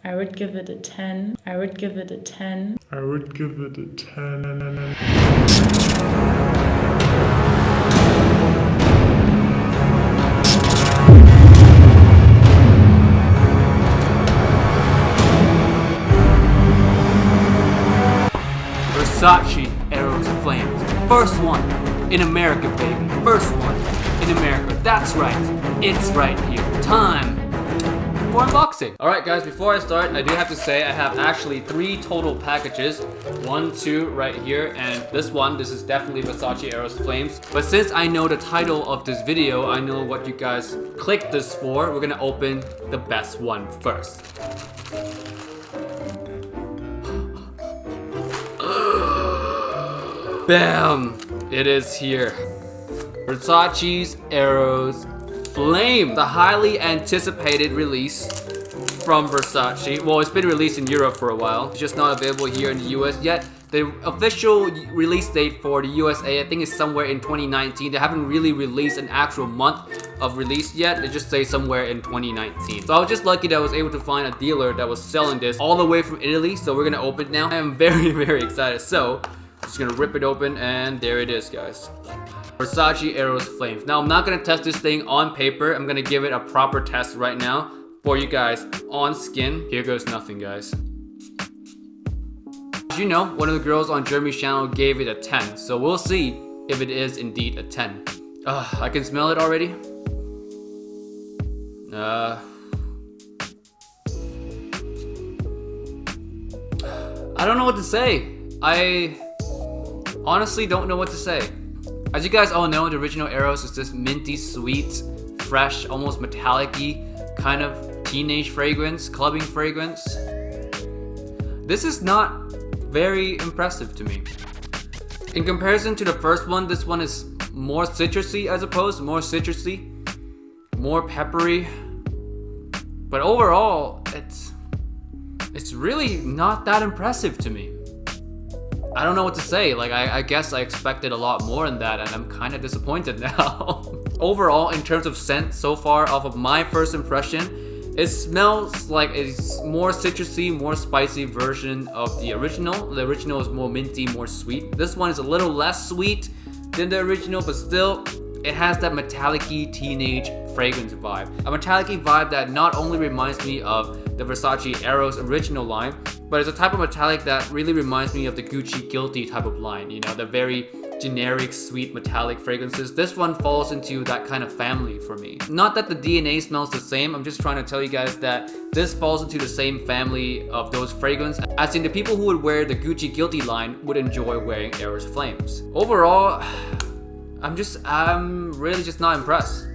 I would give it a 10. I would give it a 10. I would give it a 10. Versace Eros Flame. First one in America, baby. First one in America. That's right. It's right here. Time for unboxing. Alright guys, before I start, I do have to say I have actually 3 total packages. 1, 2 right here, and this is definitely Versace Eros Flames. But since I know the title of this video, I know what you guys clicked this for, we're gonna open the best one first. Bam! It is here. Versace's Eros Flame, the highly anticipated release from Versace. Well, it's been released in Europe for a while. It's just not available here in the US yet. The official release date for the USA, I think, is somewhere in 2019. They haven't really released an actual month of release yet. They just say somewhere in 2019. So I was just lucky that I was able to find a dealer that was selling this all the way from Italy. So we're gonna open it now. I am very, very excited. So just gonna rip it open, and there it is, guys. Versace Eros Flames. Now, I'm not gonna test this thing on paper. I'm gonna give it a proper test right now for you guys on skin. Here goes nothing, guys. As you know, one of the girls on Jeremy's channel gave it a 10, so we'll see if it is indeed a 10. I can smell it already. I don't know what to say. I honestly don't know what to say. As you guys all know, the original Eros is this minty, sweet, fresh, almost metallic-y kind of teenage fragrance, clubbing fragrance. This is not very impressive to me. In comparison to the first one, this one is more citrusy, I suppose, more peppery. But overall, it's really not that impressive to me. I don't know what to say. Like, I guess I expected a lot more than that, and I'm kind of disappointed now. Overall, in terms of scent so far, off of my first impression, it smells like a more citrusy, more spicy version of the original. The original is more minty, more sweet. This one is a little less sweet than the original, but still, it has that metallic-y teenage fragrance vibe. A metallic-y vibe that not only reminds me of the Versace Eros original line, but it's a type of metallic that really reminds me of the Gucci Guilty type of line, you know, the very generic, sweet, metallic fragrances. This one falls into that kind of family for me. Not that the DNA smells the same, I'm just trying to tell you guys that this falls into the same family of those fragrances, as in the people who would wear the Gucci Guilty line would enjoy wearing Eros Flames. Overall, I'm really just not impressed.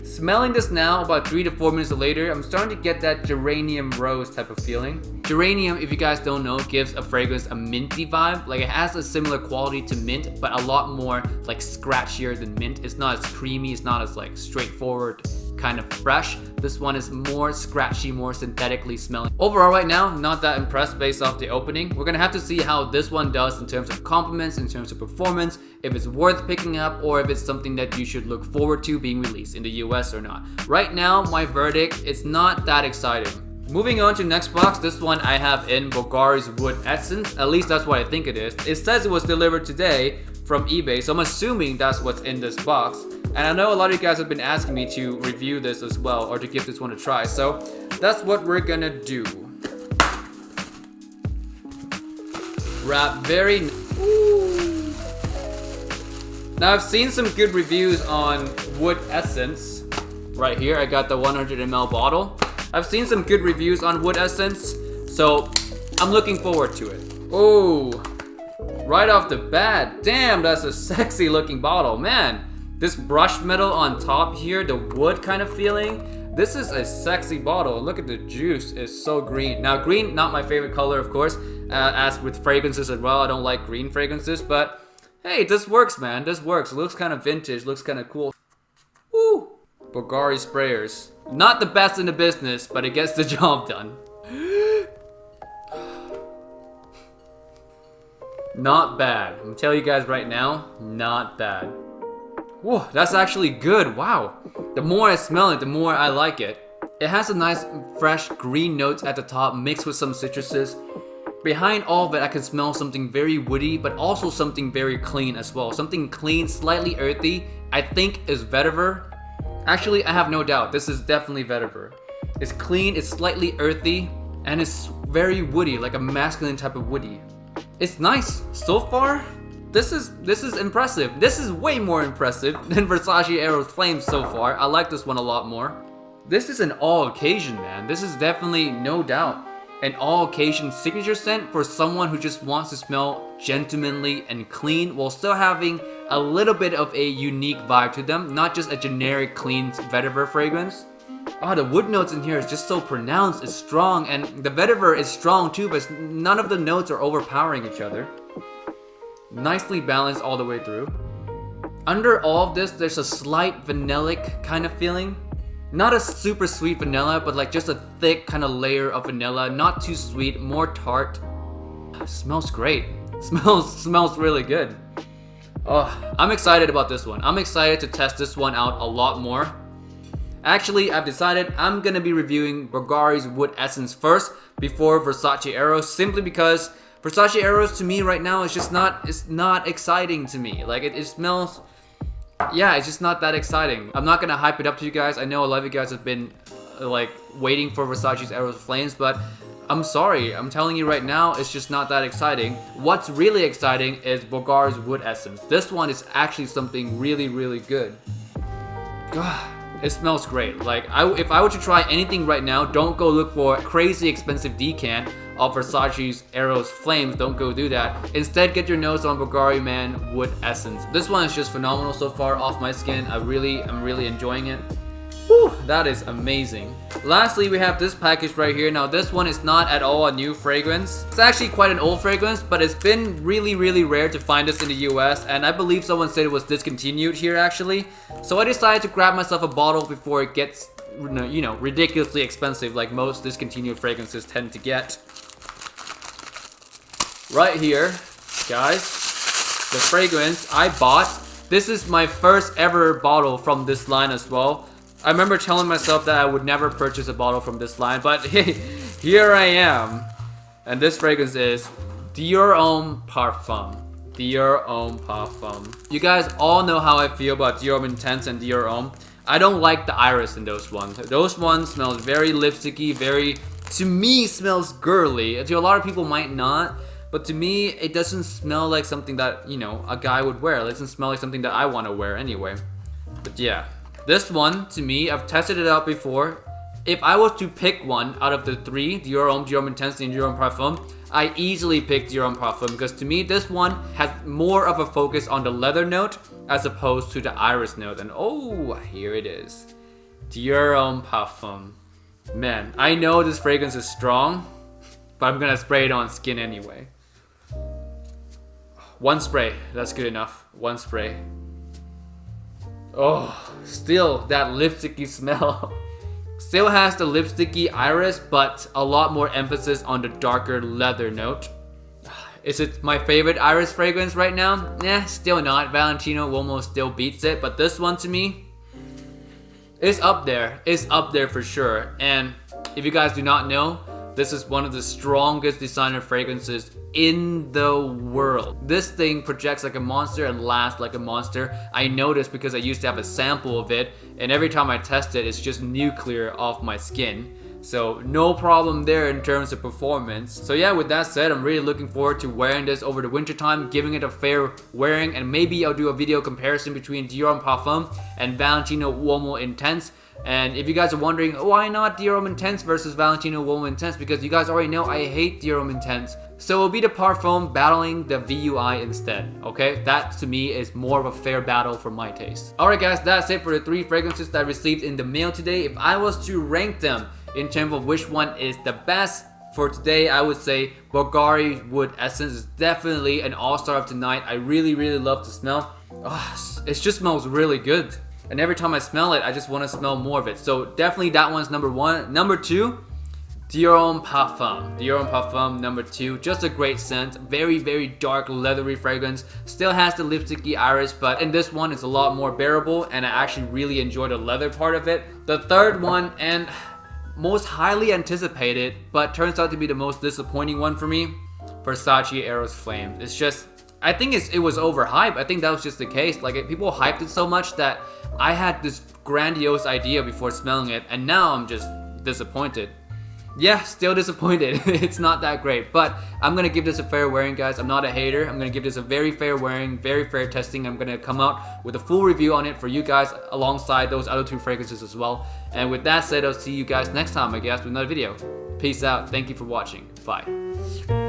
Smelling this now, about 3 to 4 minutes later, I'm starting to get that geranium rose type of feeling. Geranium, if you guys don't know, gives a fragrance a minty vibe. Like, it has a similar quality to mint, but a lot more like scratchier than mint. It's not as creamy, it's not as like straightforward, kind of fresh. This one is more scratchy, more synthetically smelling. Overall right now, not that impressed based off the opening. We're gonna have to see how this one does in terms of compliments, in terms of performance, if it's worth picking up, or if it's something that you should look forward to being released in the US or not. Right now, my verdict is not that exciting. Moving on to the next box, this one I have in Bvlgari's Wood Essence. At least that's what I think it is. It says it was delivered today from eBay, so I'm assuming that's what's in this box. And I know a lot of you guys have been asking me to review this as well, or to give this one a try, so that's what we're gonna do. Wrap very... Ooh. Now, I've seen some good reviews on Wood Essence. Right here, I got the 100 ml bottle. I've seen some good reviews on Wood Essence, so I'm looking forward to it. Oh, right off the bat, damn, that's a sexy looking bottle, man. This brushed metal on top here, the wood kind of feeling. This is a sexy bottle. Look at the juice, it's so green. Now, green, not my favorite color, of course, as with fragrances as well. I don't like green fragrances, but hey, this works, man, this works. It looks kind of vintage, looks kind of cool. Woo! Bvlgari sprayers. Not the best in the business, but it gets the job done. Not bad. I'm telling you guys right now, not bad. Whoa, that's actually good. Wow. The more I smell it, the more I like it. It has a nice fresh green notes at the top mixed with some citruses. Behind all of it, I can smell something very woody, but also something very clean as well. Something clean, slightly earthy, I think is vetiver. Actually, I have no doubt, this is definitely vetiver. It's clean, it's slightly earthy, and it's very woody, like a masculine type of woody. It's nice. So far, this is impressive. This is way more impressive than Versace Eros Flame so far. I like this one a lot more. This is an all occasion, man. This is definitely, no doubt, an all occasion signature scent for someone who just wants to smell gentlemanly and clean while still having a little bit of a unique vibe to them, not just a generic clean vetiver fragrance. Oh, the wood notes in here is just so pronounced, it's strong, and the vetiver is strong too, but none of the notes are overpowering each other. Nicely balanced all the way through. Under all of this, there's a slight vanillic kind of feeling. Not a super sweet vanilla, but like just a thick kind of layer of vanilla. Not too sweet, more tart. Smells great. Smells really good. Oh, I'm excited about this one. I'm excited to test this one out a lot more. Actually, I've decided I'm gonna be reviewing Bvlgari's Wood Essence first before Versace Eros, simply because Versace Eros to me right now is just not exciting to me. Like it smells, yeah, it's just not that exciting. I'm not gonna hype it up to you guys. I know a lot of you guys have been like waiting for Versace's Eros Flames, but I'm sorry, I'm telling you right now, it's just not that exciting. What's really exciting is Bvlgari's Wood Essence. This one is actually something really, really good. God. It smells great. Like, if I were to try anything right now, don't go look for a crazy expensive decant of Versace's Eros Flames. Don't go do that. Instead, get your nose on Bvlgari Man Wood Essence. This one is just phenomenal so far off my skin. I'm really enjoying it. Whew, that is amazing. Lastly, we have this package right here. Now, this one is not at all a new fragrance. It's actually quite an old fragrance, but it's been really, really rare to find this in the US, and I believe someone said it was discontinued here actually. So I decided to grab myself a bottle before it gets, you know, ridiculously expensive like most discontinued fragrances tend to get. Right here, guys, the fragrance I bought. This is my first ever bottle from this line as well. I remember telling myself that I would never purchase a bottle from this line, but here I am. And this fragrance is Dior Homme Parfum. Dior Homme Parfum. You guys all know how I feel about Dior Homme Intense and Dior Homme. I don't like the iris in those ones. Those ones smell very lipsticky, very, to me, smells girly. To a lot of people might not, but to me, it doesn't smell like something that, you know, a guy would wear. It doesn't smell like something that I want to wear anyway. But yeah. This one, to me, I've tested it out before. If I was to pick one out of the three, Dior Homme, Dior Homme Intense, and Dior Homme Parfum, I easily pick Dior Homme Parfum because to me, this one has more of a focus on the leather note as opposed to the iris note. And oh, here it is. Dior Homme Parfum. Man, I know this fragrance is strong, but I'm gonna spray it on skin anyway. One spray, that's good enough. One spray. Oh, still that lipsticky smell. Still has the lipsticky iris, but a lot more emphasis on the darker leather note. Is it my favorite iris fragrance right now? Nah, still not. Valentino Uomo still beats it, but this one to me is up there. It's up there for sure. And if you guys do not know, this is one of the strongest designer fragrances in the world. This thing projects like a monster and lasts like a monster. I know this because I used to have a sample of it, and every time I test it, it's just nuclear off my skin. So no problem there in terms of performance. So yeah, with that said, I'm really looking forward to wearing this over the winter time, giving it a fair wearing, and maybe I'll do a video comparison between Dior Homme Parfum and Valentino Uomo Intense. And if you guys are wondering, why not Dior Homme Intense versus Valentino Uomo Intense? Because you guys already know I hate Dior Homme Intense. So it'll be the Parfum battling the VUI instead, okay? That to me is more of a fair battle for my taste. Alright guys, that's it for the 3 fragrances that I received in the mail today. If I was to rank them in terms of which one is the best for today, I would say Bvlgari Wood Essence is definitely an all-star of tonight. I really, really love the smell. Oh, it just smells really good. And every time I smell it, I just want to smell more of it. So definitely that one's number 1. Number 2, Dior Homme Parfum. Dior Homme Parfum number 2. Just a great scent. Very, very dark, leathery fragrance. Still has the lipsticky iris, but in this one, it's a lot more bearable. And I actually really enjoy the leather part of it. The third one, and most highly anticipated, but turns out to be the most disappointing one for me, Versace Eros Flame. It's just, I think it was overhyped. I think that was just the case. Like, people hyped it so much that I had this grandiose idea before smelling it, and now I'm just disappointed. Yeah, still disappointed. It's not that great, but I'm gonna give this a fair wearing, guys. I'm not a hater. I'm gonna give this a very fair wearing, very fair testing. I'm gonna come out with a full review on it for you guys alongside those other two fragrances as well. And with that said, I'll see you guys next time, I guess, with another video. Peace out. Thank you for watching. Bye.